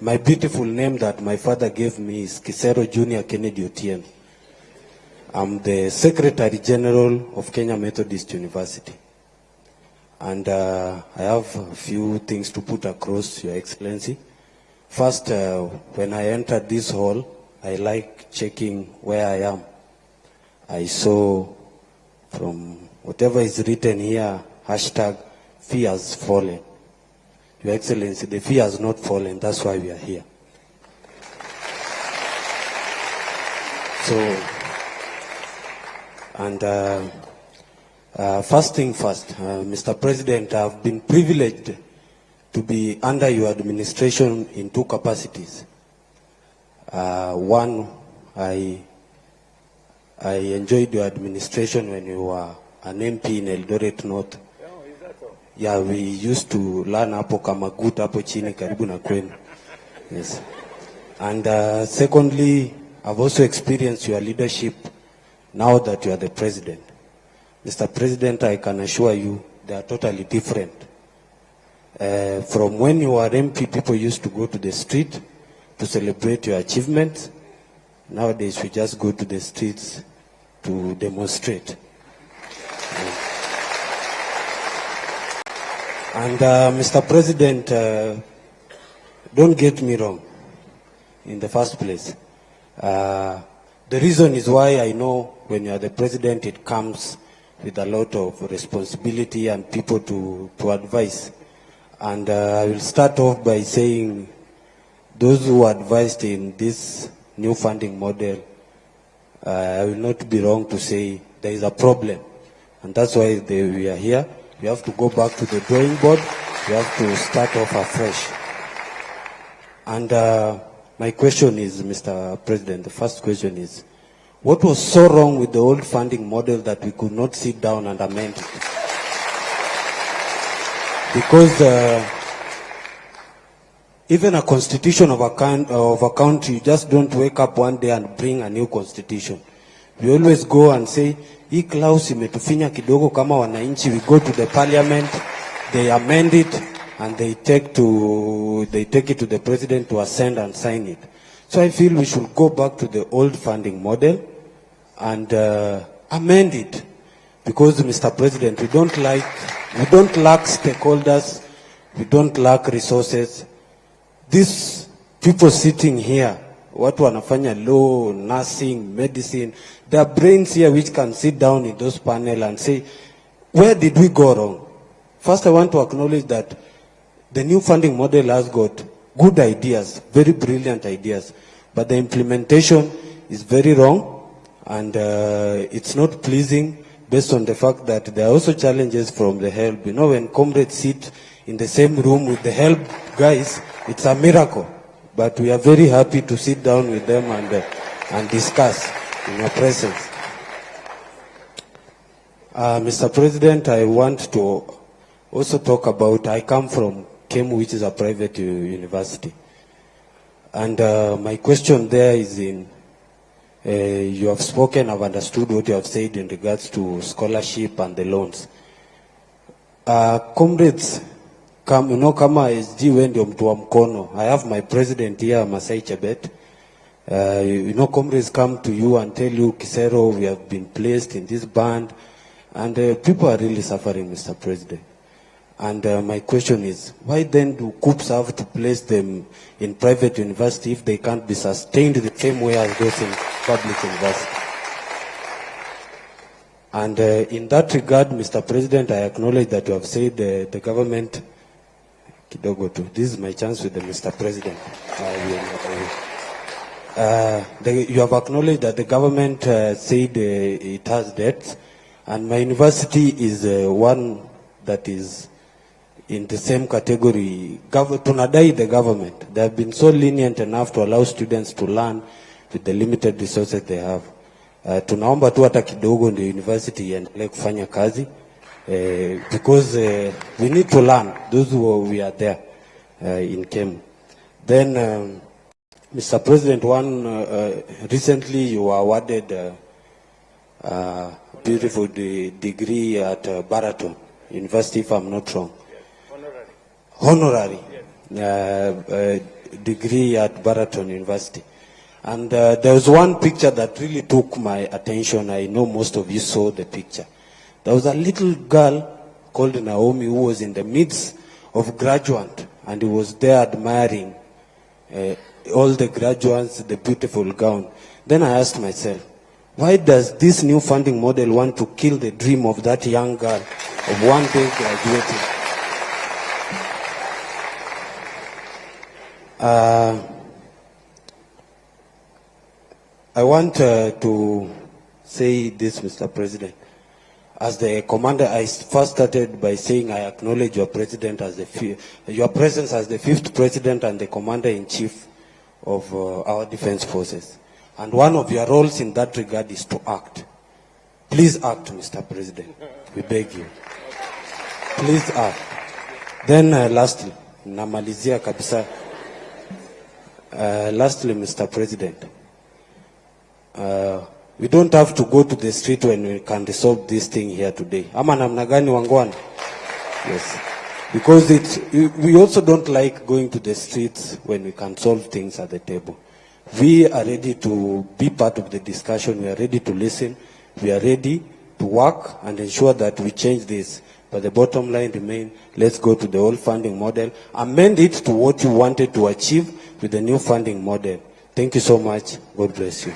My beautiful name that my father gave me is Kisero Junior Kennedy Otieno. I'm the Secretary General of Kenya Methodist University. And I have a few things to put across, Your Excellency. First, when I entered this hall, I like checking where I am. I saw from whatever is written here, hashtag, fee has fallen. Your Excellency, the fee has not fallen, that's why we are here. So, and first thing first, Mr. President, I've been privileged to be under your administration in two capacities. One, I enjoyed your administration when you were an MP in Eldoret North. Yeah, we used to learn hapo Kamagut hapo chini karibu na kwenu. Yes. And secondly, I've also experienced your leadership now that you are the president. Mr. President, I can assure you they are totally different. From when you were MP, people used to go to the street to celebrate your achievements. Nowadays, we just go to the streets to demonstrate. And Mr. President, don't get me wrong in the first place. The reason is why I know when you are the president, it comes with a lot of responsibility and people to advise. And I will start off by saying those who advised in this new funding model, I will not be wrong to say there is a problem. And that's why we are here. We have to go back to the drawing board. We have to start off afresh. And my question is, Mr. President, the first question is, what was so wrong with the old funding model that we could not sit down and amend it? Because even a constitution of a country, you just don't wake up one day and bring a new constitution. We always go and say, hii clause imetufinya kidogo kama wananchi. We go to the parliament, they amend it, and they take it to the president to assent and sign it. So I feel we should go back to the old funding model and amend it. Because, Mr. President, we don't lack stakeholders, we don't lack resources. These people sitting here, watu wanafanya law, nursing, medicine, there are brains here which can sit down in those panels and say, where did we go wrong? First, I want to acknowledge that the new funding model has got good ideas, very brilliant ideas, but the implementation is very wrong, and it's not pleasing based on the fact that there are also challenges from the help. You know, when comrades sit in the same room with the help guys, it's a miracle. But we are very happy to sit down with them and discuss in your presence. Mr. President, I want to also talk about, I come from KEMU, which is a private university. And my question there is in, you have spoken, I've understood what you have said in regards to scholarship and the loans. Comrades, you know, kama SG wendio mtu wa mkono. I have my president here, Masai Chebet. You know, comrades come to you and tell you, Kisero, we have been placed in this band. And people are really suffering, Mr. President. And my question is, why then do COOPs have to place them in private university if they can't be sustained the same way as those in public university? And in that regard, Mr. President, I acknowledge that you have said the government, this is my chance with the Mr. President. You have acknowledged that the government said it has debts, and my university is one that is in the same category. Tunadai the government. They have been so lenient enough to allow students to learn with the limited resources they have. Tunaomba tu hata kidogo ndio university iendelee kufanya kazi. Because we need to learn, those who we are there in KEMU. Then, Mr. President, recently you were awarded a beautiful degree at Barat University, if I'm not wrong. Honorary. degree at Barat University. And there was one picture that really took my attention. I know most of you saw the picture. There was a little girl called Naomi who was in the midst of graduate, and he was there admiring all the graduates, the beautiful gown. Then I asked myself, why does this new funding model want to kill the dream of that young girl of one day graduating? I want to say this, Mr. President. As the commander, I first started by saying I acknowledge your president as your presence as the 5th president and the commander-in-chief of our defense forces. And one of your roles in that regard is to act. Please act, Mr. President. We beg you. Please act. Then lastly, namalizia kabisa. Lastly, Mr. President, we don't have to go to the street when we can resolve this thing here today. Ama namna gani wangwana? Yes. Because we also don't like going to the streets when we can solve things at the table. We are ready to be part of the discussion. We are ready to listen. We are ready to work and ensure that we change this. But the bottom line remains, let's go to the old funding model, amend it to what you wanted to achieve with the new funding model. Thank you so much. God bless you.